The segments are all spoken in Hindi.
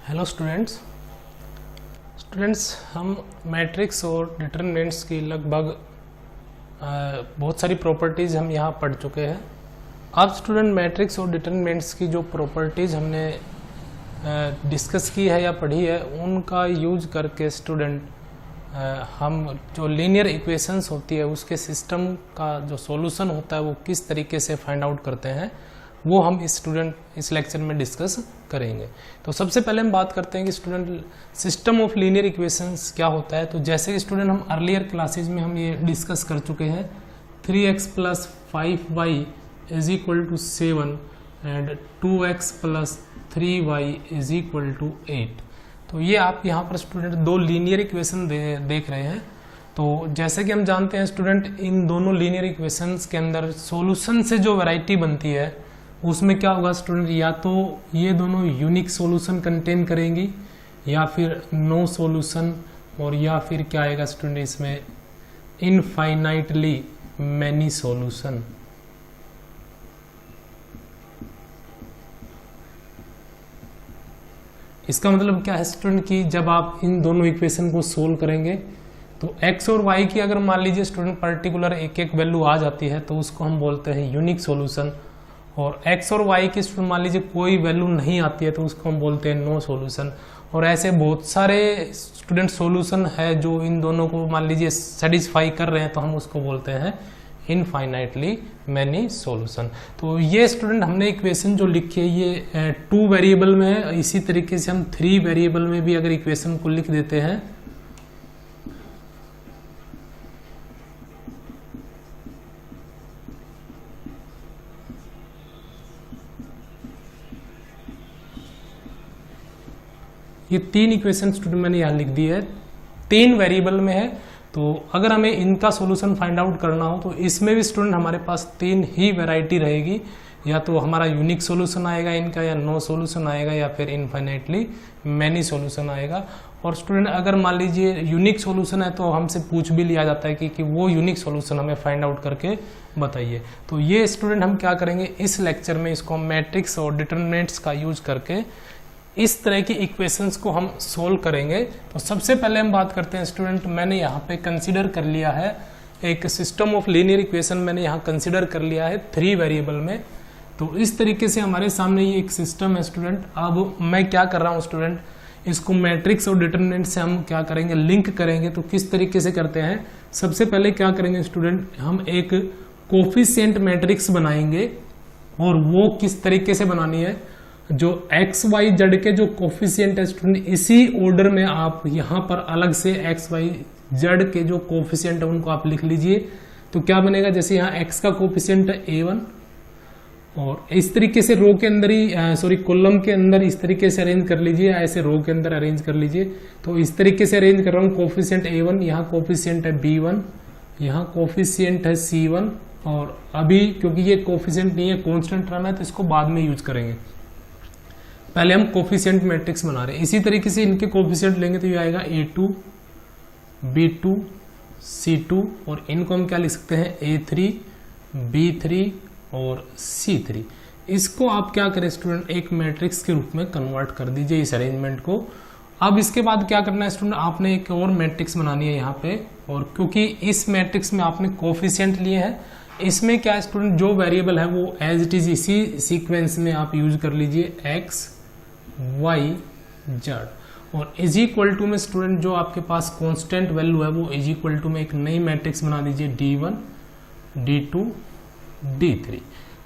हेलो स्टूडेंट्स, हम मैट्रिक्स और डिटरमिनेंट्स की लगभग बहुत सारी प्रॉपर्टीज़ हम यहाँ पढ़ चुके हैं। अब स्टूडेंट मैट्रिक्स और डिटरमिनेंट्स की जो प्रॉपर्टीज़ हमने डिस्कस की है या पढ़ी है, उनका यूज करके स्टूडेंट हम जो लीनियर इक्वेशंस होती है उसके सिस्टम का जो सॉल्यूशन होता है वो किस तरीके से फाइंड आउट करते हैं, वो हम इस लेक्चर में डिस्कस करेंगे। तो सबसे पहले हम बात करते हैं कि student system of linear equations क्या होता है। तो जैसे कि स्टूडेंट हम अर्लियर क्लासेज में हम ये डिस्कस कर चुके हैं, 3x + 5y = 7 and 2x + 3y = 8। तो ये आप यहाँ पर स्टूडेंट दो लीनियर इक्वेशन देख रहे हैं। तो जैसे कि हम जानते हैं स्टूडेंट, इन दोनों लीनियर इक्वेशंस के अंदर सॉल्यूशन से जो वैरायटी बनती है उसमें क्या होगा स्टूडेंट, या तो ये दोनों यूनिक सॉल्यूशन कंटेन करेंगी या फिर नो सॉल्यूशन, और या फिर क्या आएगा स्टूडेंट इसमें इनफाइनाइटली मैनी सॉल्यूशन। इसका मतलब क्या है स्टूडेंट कि जब आप इन दोनों इक्वेशन को सोल्व करेंगे तो x और y की अगर मान लीजिए स्टूडेंट पर्टिकुलर एक एक वैल्यू आ जाती है तो उसको हम बोलते हैं यूनिक सॉल्यूशन, और x और y की स्टूडेंट मान लीजिए कोई वैल्यू नहीं आती है तो उसको हम बोलते हैं नो सॉल्यूशन। और ऐसे बहुत सारे स्टूडेंट सॉल्यूशन है जो इन दोनों को मान लीजिए सेटिस्फाई कर रहे हैं तो हम उसको बोलते हैं इनफाइनाइटली मैनी सॉल्यूशन। तो ये स्टूडेंट हमने इक्वेशन जो लिखी है ये 2 वेरिएबल में है। इसी तरीके से हम 3 वेरिएबल में भी अगर इक्वेशन को लिख देते हैं ये 3 इक्वेशन स्टूडेंट मैंने यहाँ लिख दी है, 3 वेरिएबल में है। तो अगर हमें इनका सॉल्यूशन फाइंड आउट करना हो तो इसमें भी स्टूडेंट हमारे पास 3 ही वैरायटी रहेगी, या तो हमारा यूनिक सॉल्यूशन आएगा इनका, या नो सॉल्यूशन आएगा, या फिर इनफाइनाइटली मैनी सॉल्यूशन आएगा। और स्टूडेंट अगर मान लीजिए यूनिक सॉल्यूशन है तो हमसे पूछ भी लिया जाता है कि वो यूनिक सॉल्यूशन हमें फाइंड आउट करके बताइए। तो ये स्टूडेंट हम क्या करेंगे इस लेक्चर में, इसको मैट्रिक्स और डिटरमिनेंट्स का यूज करके इस तरह की इक्वेशंस को हम सोल्व करेंगे। तो सबसे पहले हम बात करते हैं स्टूडेंट, मैंने यहाँ पे कंसीडर कर लिया है एक सिस्टम ऑफ लीनियर इक्वेशन, मैंने यहाँ कंसीडर कर लिया है 3 वेरिएबल में। तो इस तरीके से हमारे सामने ये एक सिस्टम है स्टूडेंट। अब मैं क्या कर रहा हूँ स्टूडेंट, इसको मैट्रिक्स और डिटरमिनेंट से हम क्या करेंगे, लिंक करेंगे। तो किस तरीके से करते हैं, सबसे पहले क्या करेंगे स्टूडेंट, हम एक कोफिशिएंट मैट्रिक्स बनाएंगे। और वो किस तरीके से बनानी है, जो एक्स वाई जेड के जो कोफिशिएंट है स्टूडेंट, इसी ऑर्डर में आप यहाँ पर अलग से एक्स वाई जेड के जो कोफिशिएंट है उनको आप लिख लीजिए। तो क्या बनेगा, जैसे यहाँ एक्स का कोफिशिएंट है a1, और इस तरीके से रो के अंदर ही कॉलम के अंदर इस तरीके से अरेंज कर लीजिए, ऐसे रो के अंदर अरेंज कर लीजिए। तो इस तरीके से अरेंज कर रहा हूँ, कोफिशिएंट a1, यहाँ कोफिशिएंट है b1, यहाँ कोफिशिएंट है c1। और अभी क्योंकि ये कोफिशिएंट नहीं है, कॉन्स्टेंट टर्म है, तो इसको बाद में यूज करेंगे। पहले हम कोफिशिएंट मैट्रिक्स बना रहे हैं। इसी तरीके से इनके कोफिशिएंट लेंगे तो ये आएगा a2, b2, c2, और इनको हम क्या लिख सकते हैं a3, b3 और c3। इसको आप क्या करें स्टूडेंट, एक मैट्रिक्स के रूप में कन्वर्ट कर दीजिए इस अरेंजमेंट को। अब इसके बाद क्या करना है स्टूडेंट, आपने एक और मैट्रिक्स बनानी है यहाँ पे, और क्योंकि इस मैट्रिक्स में आपने कोफिशिएंट लिए हैं, इसमें क्या है स्टूडेंट, जो वेरिएबल है वो एज इट इज इसी सीक्वेंस में आप यूज कर लीजिए x y z, और इज इक्वल टू में स्टूडेंट जो आपके पास कांस्टेंट वैल्यू है वो इज इक्वल टू में एक नई मैट्रिक्स बना दीजिए d1 d2 d3।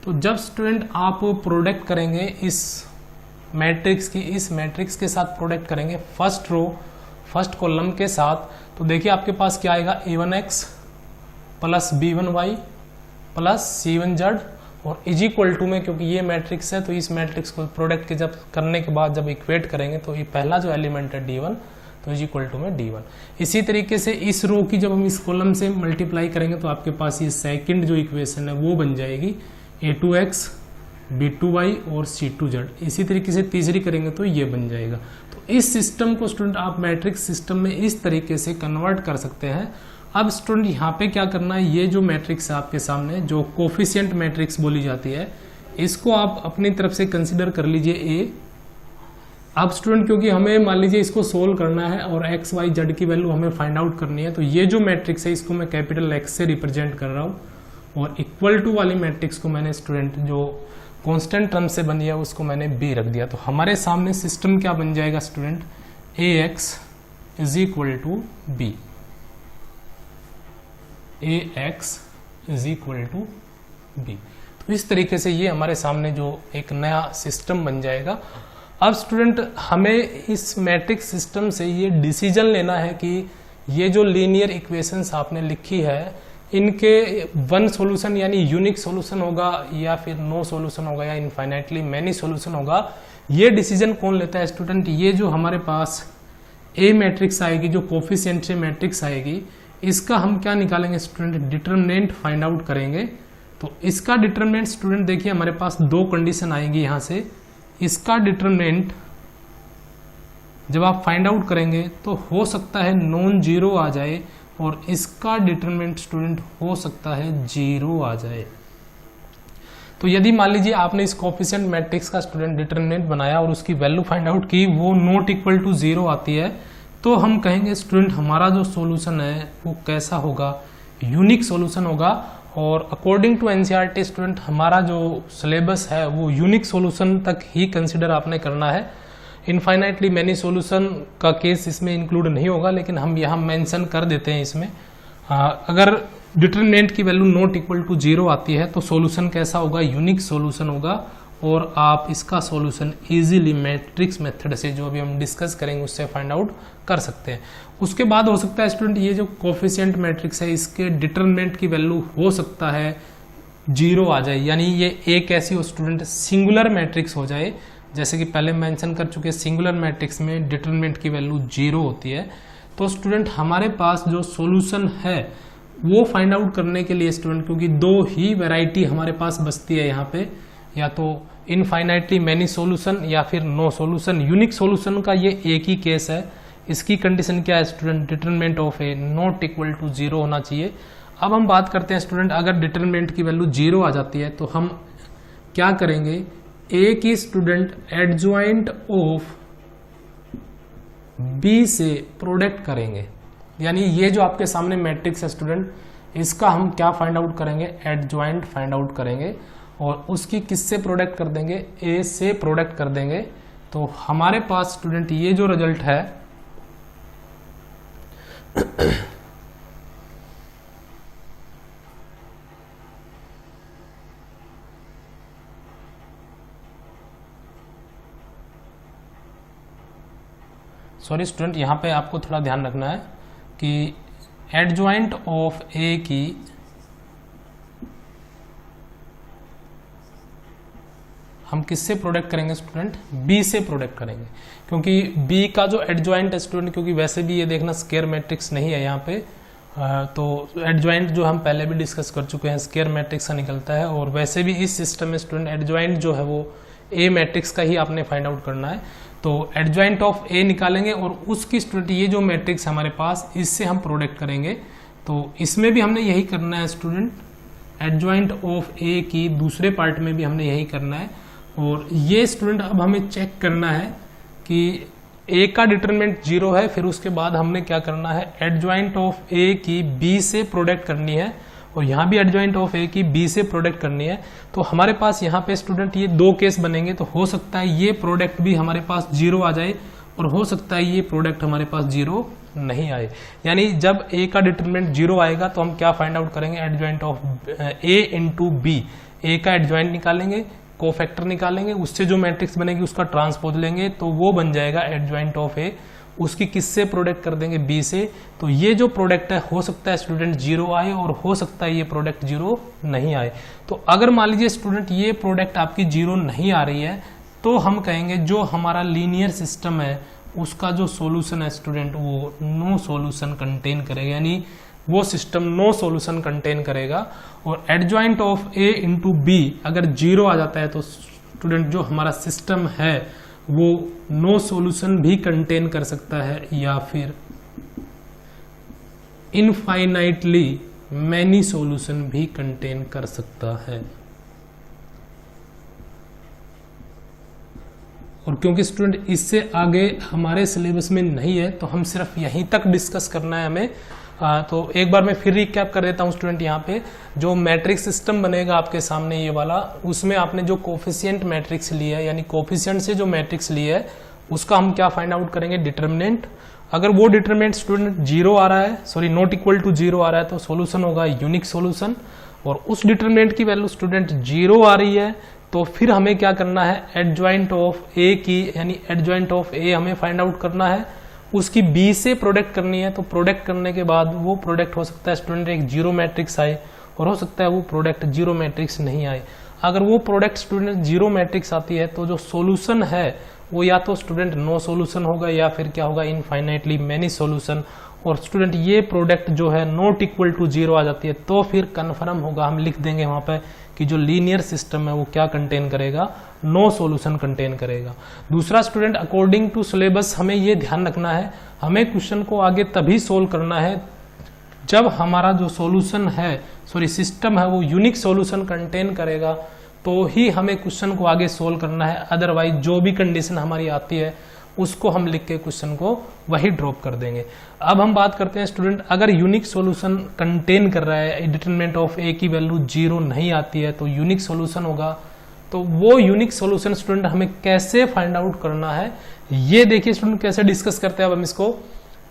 तो जब स्टूडेंट आप प्रोडक्ट करेंगे इस मैट्रिक्स की, इस मैट्रिक्स के साथ प्रोडक्ट करेंगे फर्स्ट रो फर्स्ट कॉलम के साथ, तो देखिए आपके पास क्या आएगा, a1x plus b1y plus c1z, और इज इक्वल टू में, क्योंकि ये मैट्रिक्स है तो इस मैट्रिक्स को प्रोडक्ट के जब करने के बाद जब इक्वेट करेंगे तो ये पहला जो एलिमेंट है d1, तो इज इक्वल टू में d1। इसी तरीके से इस रो की जब हम इस कॉलम से मल्टीप्लाई करेंगे तो आपके पास ये सेकंड जो इक्वेशन है वो बन जाएगी a2x b2y और c2z। इसी तरीके से तीसरी करेंगे तो ये बन जाएगा। तो इस सिस्टम को स्टूडेंट आप मैट्रिक्स सिस्टम में इस तरीके से कन्वर्ट कर सकते हैं। अब स्टूडेंट यहाँ पे क्या करना है, ये जो मैट्रिक्स है आपके सामने, जो कोफिशिएंट मैट्रिक्स बोली जाती है, इसको आप अपनी तरफ से कंसिडर कर लीजिए ए। अब स्टूडेंट क्योंकि हमें मान लीजिए इसको सोल्व करना है और एक्स वाई जेड की वैल्यू हमें फाइंड आउट करनी है, तो ये जो मैट्रिक्स है इसको मैं कैपिटल एक्स से रिप्रेजेंट कर रहा हूँ और इक्वल टू वाली मैट्रिक्स को मैंने स्टूडेंट जो कांस्टेंट टर्म से बनी है उसको मैंने बी रख दिया। तो हमारे सामने सिस्टम क्या बन जाएगा student, A X is equal to B, A X is equal to B. तो इस तरीके से ये हमारे सामने जो एक नया सिस्टम बन जाएगा। अब स्टूडेंट हमें इस मैट्रिक्स सिस्टम से ये डिसीजन लेना है कि ये जो लीनियर इक्वेशंस आपने लिखी है इनके वन सॉल्यूशन यानी यूनिक सॉल्यूशन होगा या फिर नो सॉल्यूशन होगा या इनफाइनाइटली मैनी सॉल्यूशन होगा, ये डिसीजन कौन लेता है स्टूडेंट। ये जो हमारे पास ए मैट्रिक्स आएगी, जो कोफिशिएंट से मैट्रिक्स आएगी, इसका हम क्या निकालेंगे स्टूडेंट, डिटरमिनेंट फाइंड आउट करेंगे। तो इसका डिटरमिनेंट स्टूडेंट देखिए हमारे पास दो कंडीशन आएंगी यहाँ से। इसका डिटरमिनेंट जब आप फाइंड आउट करेंगे तो हो सकता है नॉन जीरो आ जाए और इसका डिटरमिनेंट स्टूडेंट हो सकता है जीरो आ जाए। तो यदि मान लीजिए आपने इस कोफिशिएंट मैट्रिक्स का स्टूडेंट डिटरमिनेंट बनाया और उसकी वैल्यू फाइंड आउट की, वो नॉट इक्वल टू जीरो आती है, तो हम कहेंगे स्टूडेंट हमारा जो सॉल्यूशन है वो कैसा होगा, यूनिक सॉल्यूशन होगा। और अकॉर्डिंग टू एनसीईआरटी स्टूडेंट हमारा जो सिलेबस है वो यूनिक सॉल्यूशन तक ही कंसिडर आपने करना है। इनफाइनाइटली मैनी सॉल्यूशन का केस इसमें इंक्लूड नहीं होगा, लेकिन हम यहाँ मेंशन कर देते हैं इसमें। अगर डिटरमिनेंट की value not equal to zero आती है तो सॉल्यूशन कैसा होगा, यूनिक सॉल्यूशन होगा और आप इसका सॉल्यूशन इजीली मैट्रिक्स मेथड से जो अभी हम डिस्कस करेंगे उससे फाइंड आउट कर सकते हैं। उसके बाद हो सकता है स्टूडेंट ये जो कोफिशिएंट मैट्रिक्स है इसके डिटरमिनेंट की वैल्यू हो सकता है जीरो आ जाए, यानी ये एक ऐसी हो स्टूडेंट सिंगुलर मैट्रिक्स हो जाए। जैसे कि पहले मेंशन कर चुके सिंगुलर मैट्रिक्स में डिटरमिनेंट की वैल्यू जीरो होती है। तो स्टूडेंट हमारे पास जो सॉल्यूशन है वो फाइंड आउट करने के लिए स्टूडेंट, क्योंकि दो ही वैरायटी हमारे पास बचती है यहाँ पे, या तो इनफाइनाइटली मैनी सॉल्यूशन या फिर नो सॉल्यूशन। यूनिक सॉल्यूशन का ये एक ही केस है। इसकी कंडीशन क्या है student, determinant of A not equal to zero होना चाहिए। अब हम बात करते हैं स्टूडेंट अगर डिटरमिनेंट की वैल्यू जीरो आ जाती है तो हम क्या करेंगे, ए की स्टूडेंट एडजॉइंट ऑफ बी से प्रोडक्ट करेंगे। यानी ये जो आपके सामने मैट्रिक्स है स्टूडेंट, इसका हम क्या फाइंड आउट करेंगे, एडजॉइंट फाइंड आउट करेंगे और उसकी किससे प्रोडक्ट कर देंगे, ए से प्रोडक्ट कर देंगे। तो हमारे पास स्टूडेंट ये जो रिजल्ट है सॉरी स्टूडेंट यहाँ पे आपको थोड़ा ध्यान रखना है कि एडजॉइंट ऑफ ए की हम किससे प्रोडक्ट करेंगे स्टूडेंट, बी से प्रोडक्ट करेंगे। क्योंकि बी का जो एडजॉइंट है स्टूडेंट, क्योंकि वैसे भी ये देखना स्क्वायर मैट्रिक्स नहीं है यहाँ पे, तो एडजॉइंट जो हम पहले भी डिस्कस कर चुके हैं स्क्वायर मैट्रिक्स का निकलता है। और वैसे भी इस सिस्टम में स्टूडेंट एडजॉइंट जो है वो ए मैट्रिक्स का ही आपने फाइंड आउट करना है। तो एडजॉइंट ऑफ ए निकालेंगे और उसकी स्टूडेंट ये जो मैट्रिक्स हमारे पास इससे हम प्रोडक्ट करेंगे। तो इसमें भी हमने यही करना है स्टूडेंट, एडजॉइंट ऑफ ए की दूसरे पार्ट में भी हमने यही करना है। और ये स्टूडेंट अब हमें चेक करना है कि ए का डिटरमिनेंट जीरो है, फिर उसके बाद हमने क्या करना है, एडजॉइंट ऑफ ए की बी से प्रोडक्ट करनी है और यहाँ भी एडजॉइंट ऑफ ए की बी से प्रोडक्ट करनी है। तो हमारे पास यहाँ पे स्टूडेंट ये दो केस बनेंगे। तो हो सकता है ये प्रोडक्ट भी हमारे पास जीरो आ जाए और हो सकता है ये प्रोडक्ट हमारे पास जीरो नहीं आए। यानी जब ए का डिटरमिनेंट जीरो आएगा तो हम क्या फाइंड आउट करेंगे, adjoint of A into B, A का एडजॉइंट निकालेंगे, कोफैक्टर निकालेंगे, उससे जो मैट्रिक्स बनेगी उसका ट्रांसपोज लेंगे तो वो बन जाएगा एडजॉइंट ऑफ ए। उसकी किससे प्रोडक्ट कर देंगे, बी से। तो ये जो प्रोडक्ट है हो सकता है स्टूडेंट जीरो आए और हो सकता है ये प्रोडक्ट जीरो नहीं आए। तो अगर मान लीजिए स्टूडेंट ये प्रोडक्ट आपकी जीरो नहीं आ रही है तो हम कहेंगे जो हमारा लीनियर सिस्टम है उसका जो सॉल्यूशन है स्टूडेंट वो नो सॉल्यूशन कंटेन करेगा, यानी वो सिस्टम नो सॉल्यूशन कंटेन करेगा। और adjoint of A into B अगर जीरो आ जाता है तो स्टूडेंट जो हमारा सिस्टम है वो नो सॉल्यूशन भी कंटेन कर सकता है या फिर इनफाइनाइटली मैनी सॉल्यूशन भी कंटेन कर सकता है। और क्योंकि स्टूडेंट इससे आगे हमारे सिलेबस में नहीं है तो हम सिर्फ यहीं तक डिस्कस करना है हमें। तो एक बार मैं फिर रिकैप कर देता हूँ स्टूडेंट, यहाँ पे जो मैट्रिक्स सिस्टम बनेगा आपके सामने ये वाला, उसमें आपने जो कोफिशिएंट मैट्रिक्स लिया है यानी कोफिशिएंट से जो मैट्रिक्स लिया है उसका हम क्या फाइंड आउट करेंगे, डिटर्मिनेंट। अगर वो डिटर्मिनेंट स्टूडेंट जीरो आ रहा है, sorry not equal to zero आ रहा है, तो सॉल्यूशन होगा यूनिक सॉल्यूशन। और उस डिटर्मिनेंट की वैल्यू स्टूडेंट जीरो आ रही है तो फिर हमें क्या करना है, एडजॉइंट ऑफ ए की, यानी एडजॉइंट ऑफ ए हमें फाइंड आउट करना है, उसकी बी से प्रोडक्ट करनी है। तो प्रोडक्ट करने के बाद वो प्रोडक्ट हो सकता है स्टूडेंट एक जीरो मैट्रिक्स आए और हो सकता है वो प्रोडक्ट जीरो मैट्रिक्स नहीं आए। अगर वो प्रोडक्ट स्टूडेंट जीरो मैट्रिक्स आती है तो जो सॉल्यूशन है वो या तो स्टूडेंट नो सॉल्यूशन होगा या फिर क्या होगा, इनफाइनाइटली मेनी सॉल्यूशन। और स्टूडेंट ये प्रोडक्ट जो है नॉट इक्वल टू जीरो आ जाती है तो फिर कंफर्म होगा, हम लिख देंगे वहां पे कि जो लीनियर सिस्टम है वो क्या कंटेन करेगा, नो सॉल्यूशन कंटेन करेगा। दूसरा स्टूडेंट, अकॉर्डिंग टू सिलेबस हमें ये ध्यान रखना है, हमें क्वेश्चन को आगे तभी सोल्व करना है जब हमारा जो सॉल्यूशन है, सॉरी सिस्टम है, वो यूनिक सॉल्यूशन कंटेन करेगा तो ही हमें क्वेश्चन को आगे सोल्व करना है। अदरवाइज जो भी कंडीशन हमारी आती है उसको हम लिख के क्वेश्चन को वही ड्रॉप कर देंगे। अब हम बात करते हैं स्टूडेंट, अगर यूनिक सॉल्यूशन कंटेन कर रहा है, डिटरमिनेंट ऑफ ए की वैल्यू जीरो नहीं आती है तो यूनिक सॉल्यूशन होगा। तो वो यूनिक सॉल्यूशन स्टूडेंट हमें कैसे फाइंड आउट करना है, ये देखिए स्टूडेंट कैसे डिस्कस करते हैं अब हम इसको।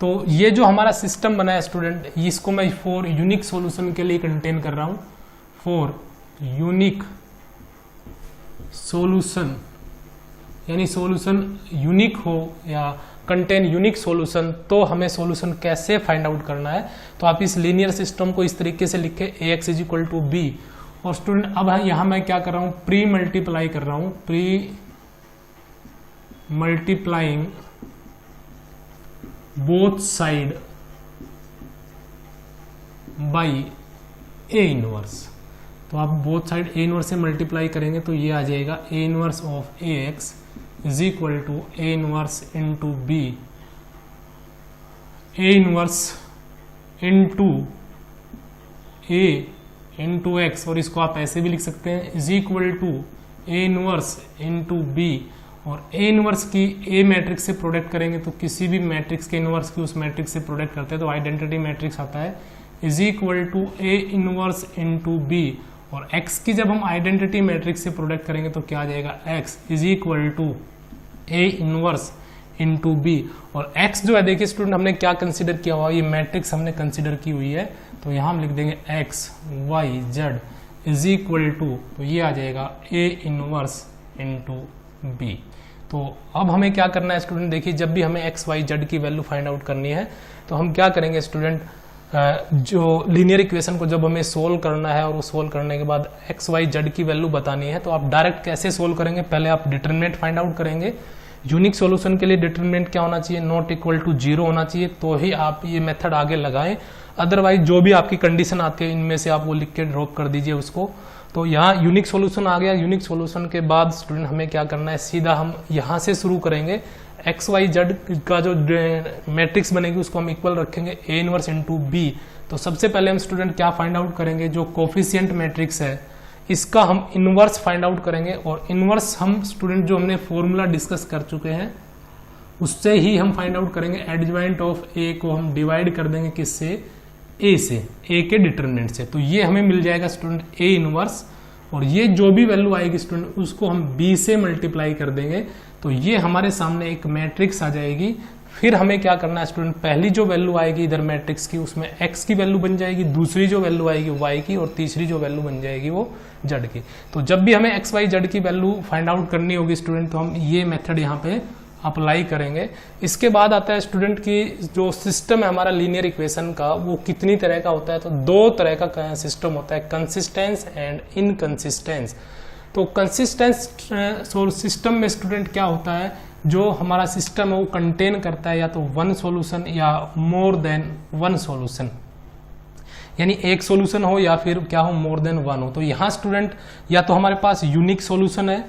तो ये जो हमारा सिस्टम बना है स्टूडेंट, इसको मैं फॉर यूनिक सॉल्यूशन के लिए कंटेन कर रहा हूं, फॉर यूनिक सॉल्यूशन, यानी सॉल्यूशन यूनिक हो या कंटेन यूनिक सॉल्यूशन, तो हमें सॉल्यूशन कैसे फाइंड आउट करना है। तो आप इस लीनियर सिस्टम को इस तरीके से लिखे, ax is equal to B. और स्टूडेंट अब यहां मैं क्या कर रहा हूं, प्री मल्टीप्लाई कर रहा हूं, pre multiplying both side by A inverse. तो आप बोथ साइड ए इनवर्स से मल्टीप्लाई करेंगे तो ये आ जाएगा A inverse of A X is equal to A inverse into B, A inverse into A into X, और इसको आप ऐसे भी लिख सकते हैं is equal to A inverse into B. और ए इनवर्स की ए मैट्रिक्स से प्रोडक्ट करेंगे तो किसी भी मैट्रिक्स के इनवर्स की उस मैट्रिक्स से प्रोडक्ट करते हैं तो आइडेंटिटी मैट्रिक्स आता है is equal to A inverse into B. और x की जब हम आइडेंटिटी मैट्रिक्स से प्रोडक्ट करेंगे तो क्या आ जाएगा, x is equal to A inverse into B. और x जो है देखिए स्टूडेंट हमने क्या कंसिडर किया हुआ, ये मैट्रिक्स हमने कंसिडर की हुई है तो यहां हम लिख देंगे x y z is equal to, तो ये आ जाएगा ए इनवर्स इंटू बी। तो अब हमें क्या करना है स्टूडेंट, देखिए जब भी हमें x y z की वैल्यू फाइंड आउट करनी है तो हम क्या करेंगे स्टूडेंट, जो लीनियर इक्वेशन को जब हमें सोल्व करना है और वो सोल्व करने के बाद एक्स वाई जेड की वैल्यू बतानी है तो आप डायरेक्ट कैसे सोल्व करेंगे, पहले आप डिटरमिनेंट फाइंड आउट करेंगे। यूनिक सॉल्यूशन के लिए डिटरमिनेंट क्या होना चाहिए, नॉट इक्वल टू जीरो होना चाहिए, तो ही आप ये मेथड आगे लगाएं। अदरवाइज जो भी आपकी कंडीशन आती है इनमें से आप वो लिख के ड्रॉप कर दीजिए उसको। तो यहाँ यूनिक सॉल्यूशन आ गया, यूनिक सॉल्यूशन के बाद स्टूडेंट हमें क्या करना है, सीधा हम यहाँ से शुरू करेंगे। एक्स वाई जेड का जो मैट्रिक्स बनेगी उसको हम इक्वल रखेंगे ए इनवर्स इंटू बी। तो सबसे पहले हम स्टूडेंट क्या फाइंड आउट करेंगे, जो कोफिशिएंट मैट्रिक्स है इसका हम इनवर्स फाइंड आउट करेंगे। और इनवर्स हम स्टूडेंट जो हमने फॉर्मूला डिस्कस कर चुके हैं उससे ही हम फाइंड आउट करेंगे। एडजॉइंट ऑफ ए को हम डिवाइड कर देंगे किससे, ए से, ए के डिटरमिनेंट से। तो ये हमें मिल जाएगा स्टूडेंट ए इनवर्स, और ये जो भी वैल्यू आएगी स्टूडेंट उसको हम बी से मल्टीप्लाई कर देंगे तो ये हमारे सामने एक मैट्रिक्स आ जाएगी। फिर हमें क्या करना है स्टूडेंट, पहली जो वैल्यू आएगी इधर मैट्रिक्स की उसमें x की वैल्यू बन जाएगी, दूसरी जो वैल्यू आएगी y की, और तीसरी जो वैल्यू बन जाएगी वो z की। तो जब भी हमें x y z की वैल्यू फाइंड आउट करनी होगी स्टूडेंट तो हम ये मेथड यहाँ पे अप्लाई करेंगे। इसके बाद आता है स्टूडेंट की जो सिस्टम है हमारा लीनियर इक्वेशन का वो कितनी तरह का होता है, तो दो तरह का सिस्टम होता है, कंसिस्टेंस एंड इनकंसिस्टेंस। तो कंसिस्टेंस सिस्टम में स्टूडेंट क्या होता है, जो हमारा सिस्टम है वो कंटेन करता है या तो वन सॉल्यूशन या मोर देन वन सॉल्यूशन, यानी एक सॉल्यूशन हो या फिर क्या हो, मोर देन वन हो। तो यहाँ स्टूडेंट या तो हमारे पास यूनिक सॉल्यूशन है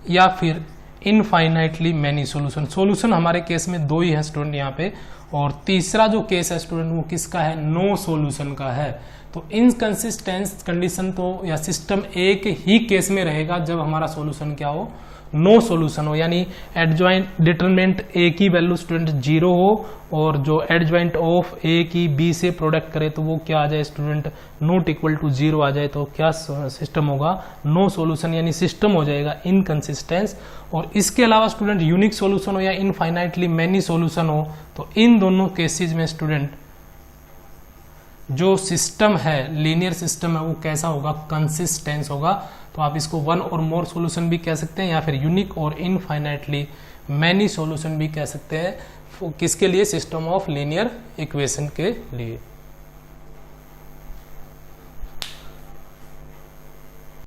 या फिर इनफाइनाइटली मैनी सॉल्यूशन। सॉल्यूशन हमारे केस में दो ही है स्टूडेंट यहाँ पे, और तीसरा जो केस है स्टूडेंट वो किसका है, नो सॉल्यूशन का है। तो इनकंसिस्टेंस कंडीशन तो या सिस्टम एक ही केस में रहेगा जब हमारा सॉल्यूशन क्या हो, नो सॉल्यूशन हो, यानी एडजॉइंट डिटरमिनेंट ए की वैल्यू स्टूडेंट 0 हो और जो एडजॉइंट ऑफ ए की बी से प्रोडक्ट करे तो वो क्या आ जाए स्टूडेंट, नॉट इक्वल टू 0 आ जाए, तो क्या सिस्टम होगा, नो सॉल्यूशन, यानी सिस्टम हो जाएगा इनकंसिस्टेंस। और इसके अलावा स्टूडेंट यूनिक सॉल्यूशन हो या इनफाइनाइटली मैनी सॉल्यूशन हो, तो इन दोनों केसेस में स्टूडेंट जो सिस्टम है, लीनियर सिस्टम है, वो कैसा होगा, कंसिस्टेंस होगा। तो आप इसको वन और मोर सॉल्यूशन भी कह सकते हैं या फिर यूनिक और इनफाइनाइटली मैनी सॉल्यूशन भी कह सकते हैं, किसके लिए, सिस्टम ऑफ लीनियर इक्वेशन के लिए।